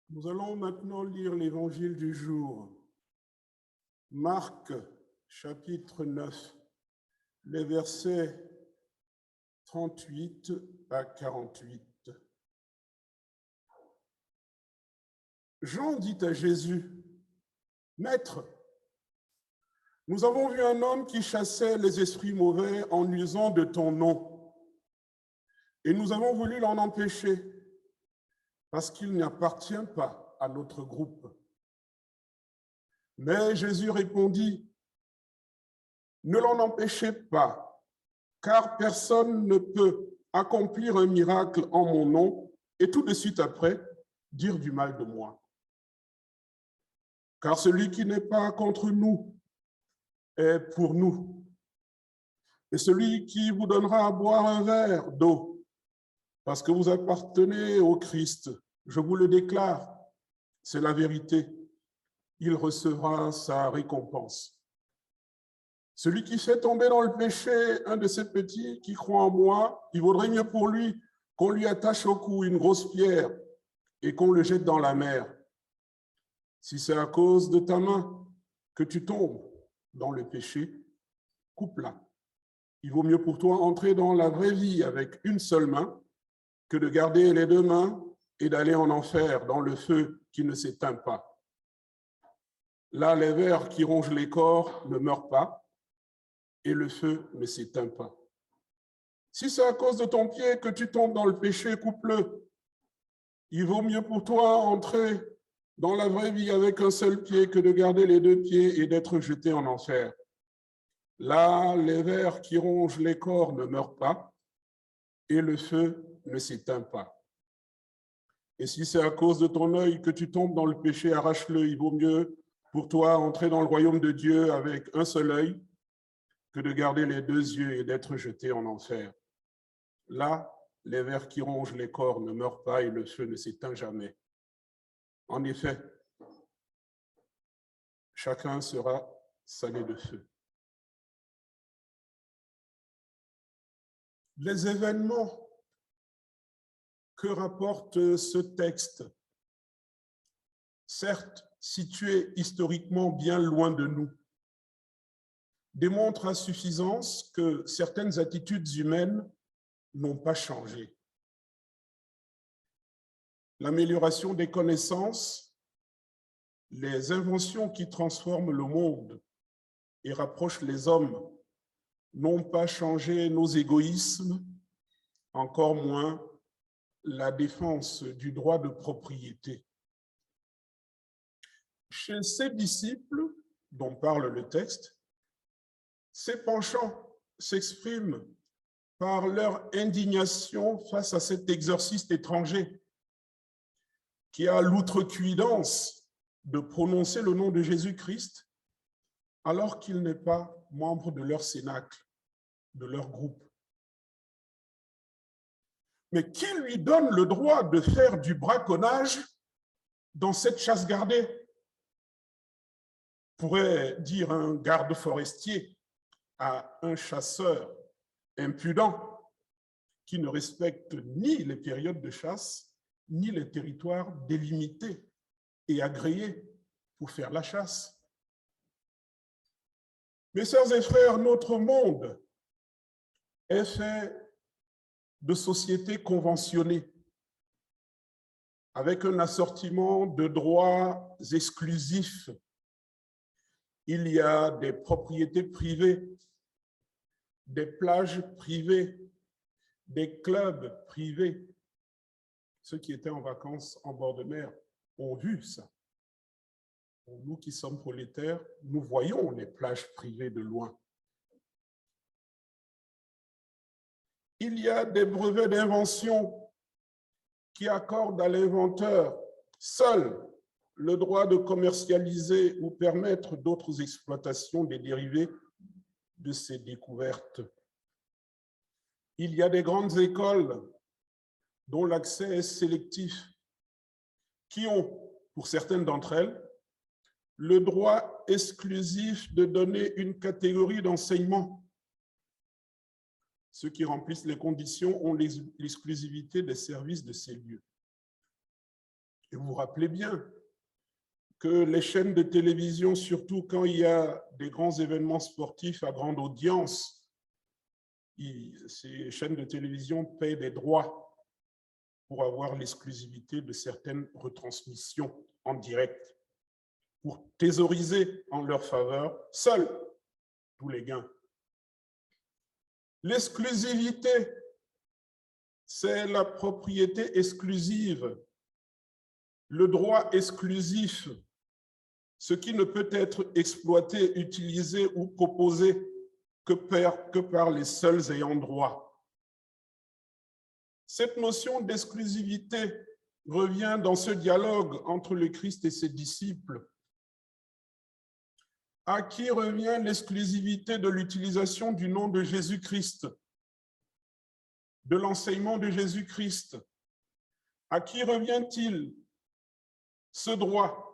Nous allons maintenant lire l'évangile du jour. Marc, chapitre 9, les versets 38 à 48. Jean dit à Jésus, « Maître, nous avons vu un homme qui chassait les esprits mauvais en usant de ton nom, et nous avons voulu l'en empêcher, parce qu'il n'appartient pas à notre groupe. » Mais Jésus répondit, « Ne l'en empêchez pas, car personne ne peut accomplir un miracle en mon nom et tout de suite après dire du mal de moi. Car celui qui n'est pas contre nous est pour nous. Et celui qui vous donnera à boire un verre d'eau, parce que vous appartenez au Christ, je vous le déclare, c'est la vérité, il recevra sa récompense. Celui qui fait tomber dans le péché un de ces petits qui croient en moi, il vaudrait mieux pour lui qu'on lui attache au cou une grosse pierre et qu'on le jette dans la mer. Si c'est à cause de ta main que tu tombes dans le péché, coupe-la. Il vaut mieux pour toi entrer dans la vraie vie avec une seule main que de garder les deux mains et d'aller en enfer dans le feu qui ne s'éteint pas. Là, les vers qui rongent les corps ne meurent pas et le feu ne s'éteint pas. Si c'est à cause de ton pied que tu tombes dans le péché, coupe-le. Il vaut mieux pour toi entrer dans la vraie vie avec un seul pied que de garder les deux pieds et d'être jeté en enfer. Là, les vers qui rongent les corps ne meurent pas et le feu ne s'éteint pas. Et si c'est à cause de ton œil que tu tombes dans le péché, arrache-le. Il vaut mieux pour toi entrer dans le royaume de Dieu avec un seul œil que de garder les deux yeux et d'être jeté en enfer. Là, les vers qui rongent les corps ne meurent pas et le feu ne s'éteint jamais. En effet, chacun sera salé de feu. Les événements que rapporte ce texte, certes situé historiquement bien loin de nous, démontrent à suffisance que certaines attitudes humaines n'ont pas changé. L'amélioration des connaissances, les inventions qui transforment le monde et rapprochent les hommes n'ont pas changé nos égoïsmes, encore moins la défense du droit de propriété. Chez ces disciples, dont parle le texte, ces penchants s'expriment par leur indignation face à cet exorciste étranger qui a l'outrecuidance de prononcer le nom de Jésus-Christ alors qu'il n'est pas membre de leur cénacle, de leur groupe. Mais qui lui donne le droit de faire du braconnage dans cette chasse gardée? Pourrait dire un garde forestier à un chasseur impudent qui ne respecte ni les périodes de chasse, ni les territoires délimités et agréés pour faire la chasse. Mes sœurs et frères, notre monde est fait de sociétés conventionnées avec un assortiment de droits exclusifs. Il y a des propriétés privées, des plages privées, des clubs privés. Ceux qui étaient en vacances en bord de mer ont vu ça. Pour nous qui sommes prolétaires, nous voyons les plages privées de loin. Il y a des brevets d'invention qui accordent à l'inventeur seul le droit de commercialiser ou permettre d'autres exploitations des dérivés de ces découvertes. Il y a des grandes écoles dont l'accès est sélectif, qui ont, pour certaines d'entre elles, le droit exclusif de donner une catégorie d'enseignement. Ceux qui remplissent les conditions ont l'exclusivité des services de ces lieux. Et vous vous rappelez bien que les chaînes de télévision, surtout quand il y a des grands événements sportifs à grande audience, ces chaînes de télévision paient des droits pour avoir l'exclusivité de certaines retransmissions en direct, pour thésauriser en leur faveur seuls tous les gains. L'exclusivité, c'est la propriété exclusive, le droit exclusif, ce qui ne peut être exploité, utilisé ou proposé que par les seuls ayants droit. Cette notion d'exclusivité revient dans ce dialogue entre le Christ et ses disciples. À qui revient l'exclusivité de l'utilisation du nom de Jésus-Christ, de l'enseignement de Jésus-Christ? À qui revient-il ce droit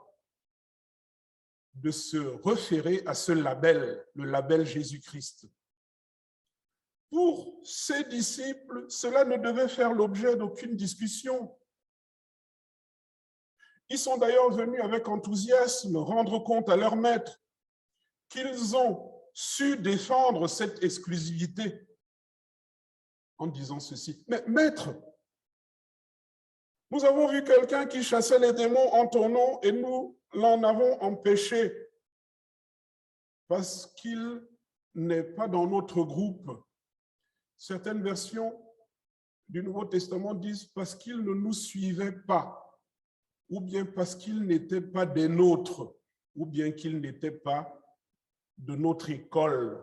de se référer à ce label, le label Jésus-Christ? Pour ces disciples, cela ne devait faire l'objet d'aucune discussion. Ils sont d'ailleurs venus avec enthousiasme rendre compte à leur maître qu'ils ont su défendre cette exclusivité en disant ceci. Mais maître, nous avons vu quelqu'un qui chassait les démons en ton nom et nous l'en avons empêché parce qu'il n'est pas dans notre groupe. Certaines versions du Nouveau Testament disent parce qu'il ne nous suivait pas, ou bien parce qu'il n'était pas des nôtres, ou bien qu'il n'était pas de notre école.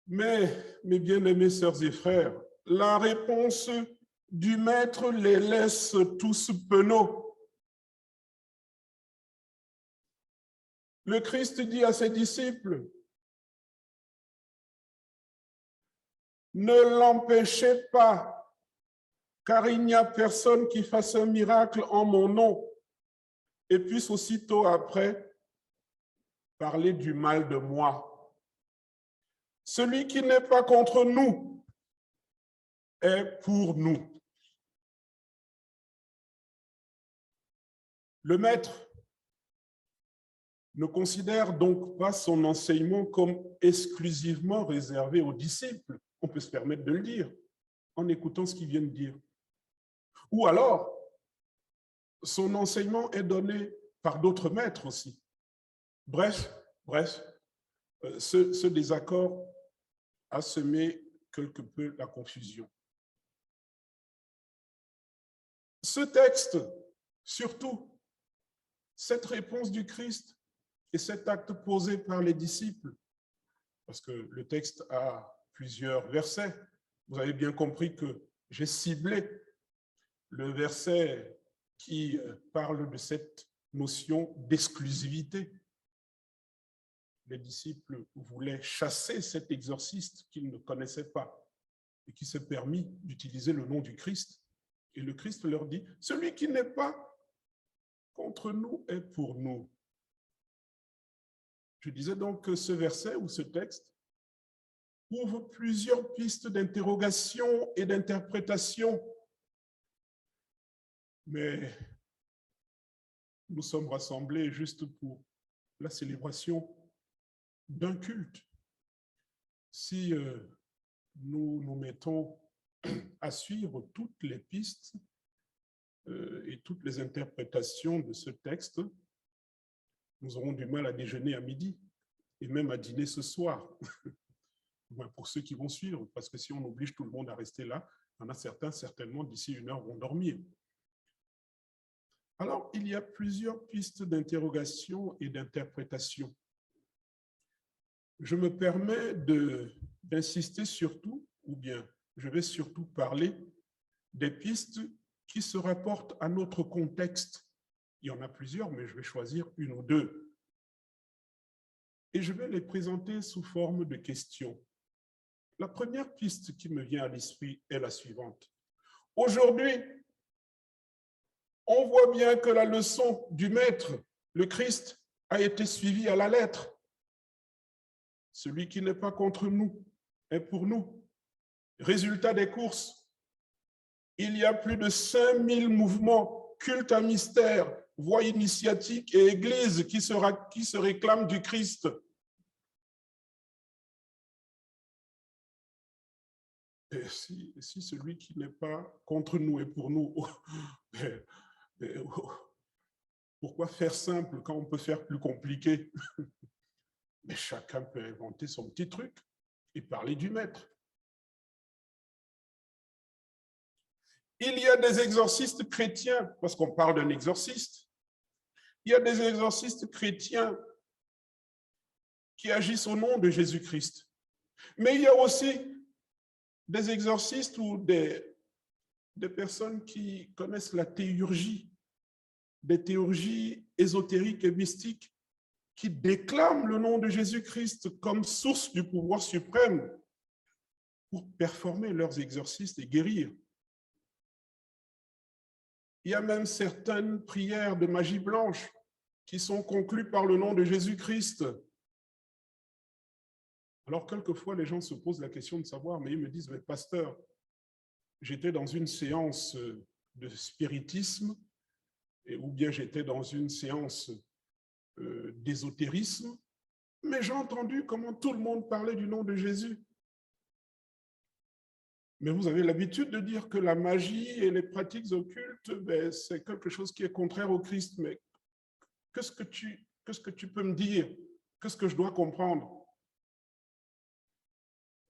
Mais, mes bien-aimés sœurs et frères, la réponse du maître les laisse tous penauds. Le Christ dit à ses disciples, ne l'empêchez pas, car il n'y a personne qui fasse un miracle en mon nom et puisse aussitôt après parler du mal de moi. Celui qui n'est pas contre nous est pour nous. Le maître ne considère donc pas son enseignement comme exclusivement réservé aux disciples. On peut se permettre de le dire en écoutant ce qu'il vient de dire. Ou alors, son enseignement est donné par d'autres maîtres aussi. Bref, ce désaccord a semé quelque peu la confusion. Ce texte, surtout, cette réponse du Christ et cet acte posé par les disciples, parce que le texte a plusieurs versets, vous avez bien compris que j'ai ciblé le verset qui parle de cette notion d'exclusivité. Les disciples voulaient chasser cet exorciste qu'ils ne connaissaient pas et qui s'est permis d'utiliser le nom du Christ. Et le Christ leur dit, celui qui n'est pas contre nous est pour nous. Je disais donc que ce verset ou ce texte ouvre plusieurs pistes d'interrogation et d'interprétation. Mais nous sommes rassemblés juste pour la célébration d'un culte. Si nous nous mettons à suivre toutes les pistes et toutes les interprétations de ce texte, nous aurons du mal à déjeuner à midi et même à dîner ce soir. Pour ceux qui vont suivre, parce que si on oblige tout le monde à rester là, il y en a certains, certainement, d'ici 1 heure, vont dormir. Alors, il y a plusieurs pistes d'interrogation et d'interprétation. Je me permets d'insister surtout, ou bien je vais surtout parler des pistes qui se rapportent à notre contexte. Il y en a plusieurs, mais je vais choisir 1 ou 2. Et je vais les présenter sous forme de questions. La première piste qui me vient à l'esprit est la suivante. Aujourd'hui, on voit bien que la leçon du Maître, le Christ, a été suivie à la lettre. Celui qui n'est pas contre nous est pour nous. Résultat des courses, Il y a plus de 5000 mouvements, cultes à mystère, voies initiatiques et églises qui se réclament du Christ. Et si celui qui n'est pas contre nous est pour nous, pourquoi faire simple quand on peut faire plus compliqué? Mais chacun peut inventer son petit truc et parler du maître. Il y a des exorcistes chrétiens, parce qu'on parle d'un exorciste. Il y a des exorcistes chrétiens qui agissent au nom de Jésus-Christ. Mais il y a aussi des exorcistes ou des personnes qui connaissent la théurgie, des théurgies ésotériques et mystiques, qui déclament le nom de Jésus-Christ comme source du pouvoir suprême pour performer leurs exorcismes et guérir. Il y a même certaines prières de magie blanche qui sont conclues par le nom de Jésus-Christ. Alors, quelquefois, les gens se posent la question de savoir, mais ils me disent, mais pasteur, j'étais dans une séance de spiritisme, ou bien j'étais dans une séance d'ésotérisme, mais j'ai entendu comment tout le monde parlait du nom de Jésus. Mais vous avez l'habitude de dire que la magie et les pratiques occultes, ben, c'est quelque chose qui est contraire au Christ. Mais qu'est-ce que tu peux me dire? Qu'est-ce que je dois comprendre?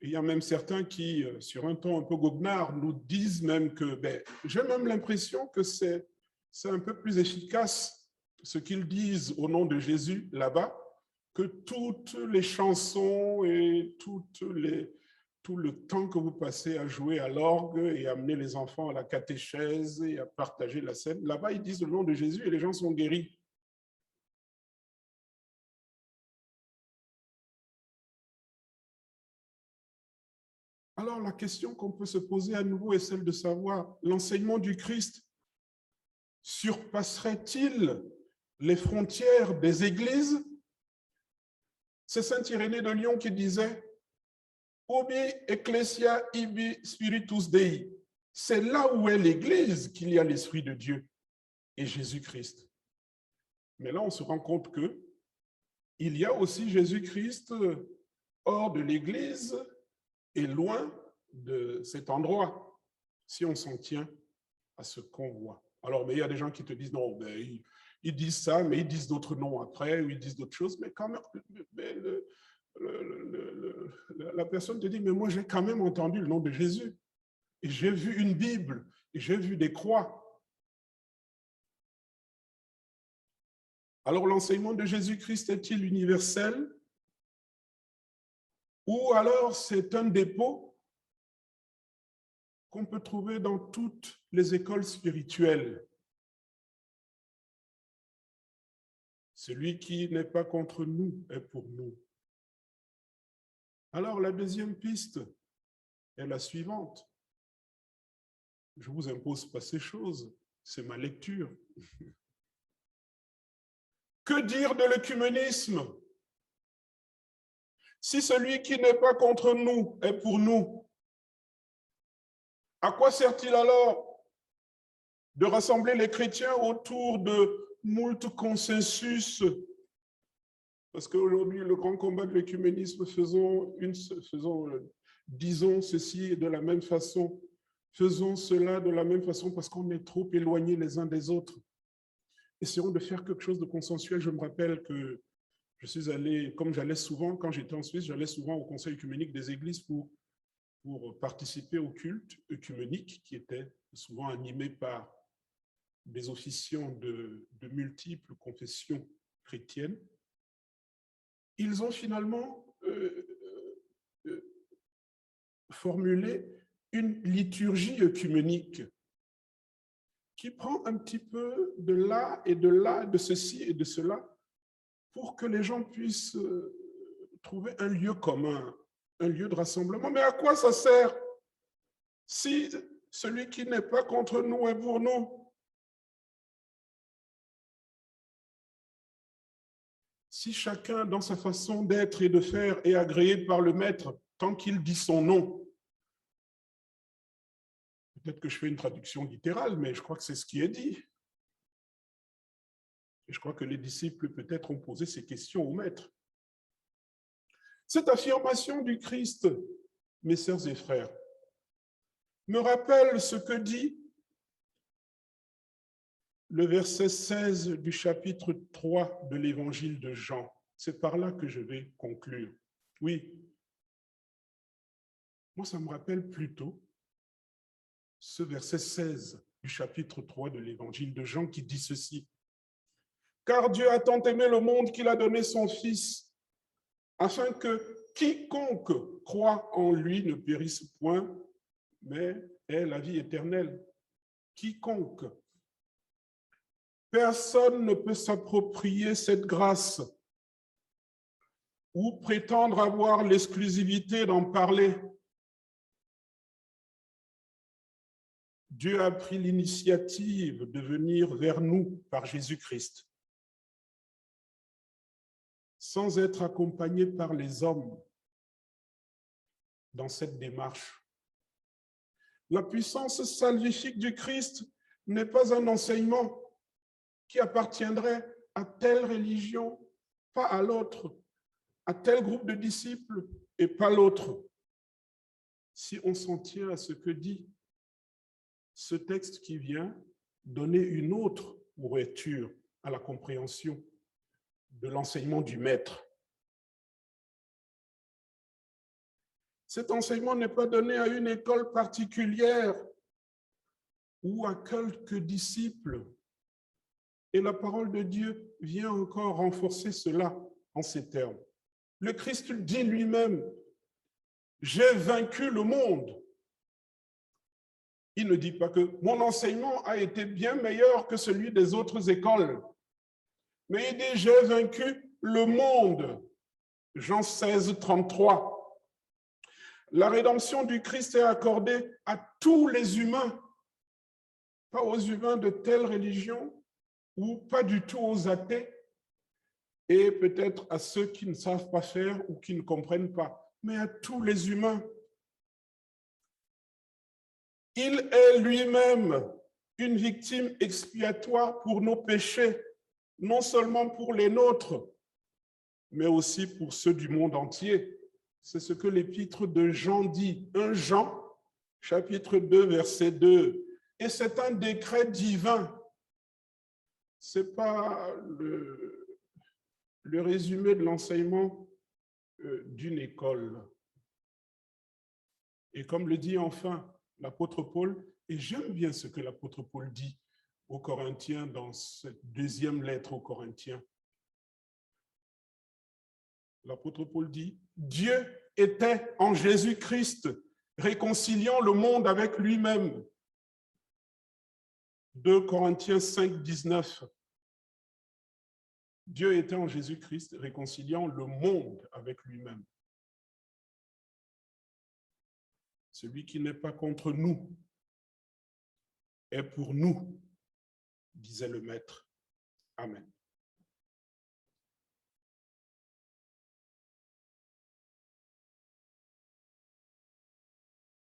Il y a même certains qui, sur un ton un peu goguenard, nous disent même que, ben, j'ai même l'impression que c'est un peu plus efficace ce qu'ils disent au nom de Jésus là-bas que toutes les chansons et tout le temps que vous passez à jouer à l'orgue et amener les enfants à la catéchèse et à partager la scène. Là-bas, ils disent le nom de Jésus et les gens sont guéris. Alors, la question qu'on peut se poser à nouveau est celle de savoir, l'enseignement du Christ surpasserait-il les frontières des églises? C'est saint Irénée de Lyon qui disait « Ubi ecclesia ibi spiritus Dei ». C'est là où est l'église qu'il y a l'Esprit de Dieu et Jésus-Christ. Mais là, on se rend compte que il y a aussi Jésus-Christ hors de l'église et loin de cet endroit, si on s'en tient à ce qu'on voit. Alors, mais il y a des gens qui te disent, non, ben, ils disent ça, mais ils disent d'autres noms après, ou ils disent d'autres choses, mais quand même, la personne te dit, mais moi, j'ai quand même entendu le nom de Jésus, et j'ai vu une Bible, et j'ai vu des croix. Alors, l'enseignement de Jésus-Christ est-il universel? Ou alors, c'est un dépôt qu'on peut trouver dans toutes les écoles spirituelles? Celui qui n'est pas contre nous est pour nous. Alors, la deuxième piste est la suivante. Je ne vous impose pas ces choses, c'est ma lecture. Que dire de l'œcuménisme? Si celui qui n'est pas contre nous est pour nous, à quoi sert-il alors de rassembler les chrétiens autour de moult consensus? Parce qu'aujourd'hui, le grand combat de l'œcuménisme, disons ceci de la même façon, faisons cela de la même façon parce qu'on est trop éloignés les uns des autres. Essayons de faire quelque chose de consensuel. Je me rappelle que je suis allé, comme j'allais souvent, quand j'étais en Suisse, j'allais souvent au conseil œcuménique des églises pour participer au culte œcuménique qui était souvent animé par des officiants de multiples confessions chrétiennes. Ils ont finalement formulé une liturgie œcuménique qui prend un petit peu de là, de ceci et de cela, pour que les gens puissent trouver un lieu commun, un lieu de rassemblement. Mais à quoi ça sert si celui qui n'est pas contre nous est pour nous? Si chacun, dans sa façon d'être et de faire, est agréé par le maître, tant qu'il dit son nom, peut-être que je fais une traduction littérale, mais je crois que c'est ce qui est dit. Et je crois que les disciples peut-être ont posé ces questions au maître. Cette affirmation du Christ, mes sœurs et frères, me rappelle ce que dit le verset 16 du chapitre 3 de l'évangile de Jean. C'est par là que je vais conclure. Oui, moi ça me rappelle plutôt ce verset 16 du chapitre 3 de l'évangile de Jean qui dit ceci. Car Dieu a tant aimé le monde qu'il a donné son Fils, afin que quiconque croit en lui ne périsse point, mais ait la vie éternelle. Quiconque. Personne ne peut s'approprier cette grâce ou prétendre avoir l'exclusivité d'en parler. Dieu a pris l'initiative de venir vers nous par Jésus-Christ, sans être accompagné par les hommes dans cette démarche. La puissance salvifique du Christ n'est pas un enseignement qui appartiendrait à telle religion, pas à l'autre, à tel groupe de disciples et pas l'autre. Si on s'en tient à ce que dit ce texte qui vient donner une autre ouverture à la compréhension de l'enseignement du maître. Cet enseignement n'est pas donné à une école particulière ou à quelques disciples. Et la parole de Dieu vient encore renforcer cela en ces termes. Le Christ dit lui-même, « J'ai vaincu le monde ». Il ne dit pas que mon enseignement a été bien meilleur que celui des autres écoles. Mais il dit, « J'ai vaincu le monde ». Jean 16, 33. La rédemption du Christ est accordée à tous les humains, pas aux humains de telle religion ou pas du tout aux athées, et peut-être à ceux qui ne savent pas faire ou qui ne comprennent pas, mais à tous les humains. Il est lui-même une victime expiatoire pour nos péchés, non seulement pour les nôtres, mais aussi pour ceux du monde entier. C'est ce que l'épître de Jean dit, 1 Jean, chapitre 2, verset 2. Et c'est un décret divin. Ce n'est pas le résumé de l'enseignement d'une école. Et comme le dit enfin l'apôtre Paul, et j'aime bien ce que l'apôtre Paul dit aux Corinthiens dans cette deuxième lettre aux Corinthiens. L'apôtre Paul dit, Dieu était en Jésus-Christ, réconciliant le monde avec lui-même. 2 Corinthiens 5, 19. Dieu était en Jésus-Christ, réconciliant le monde avec lui-même. Celui qui n'est pas contre nous est pour nous, disait le Maître. Amen.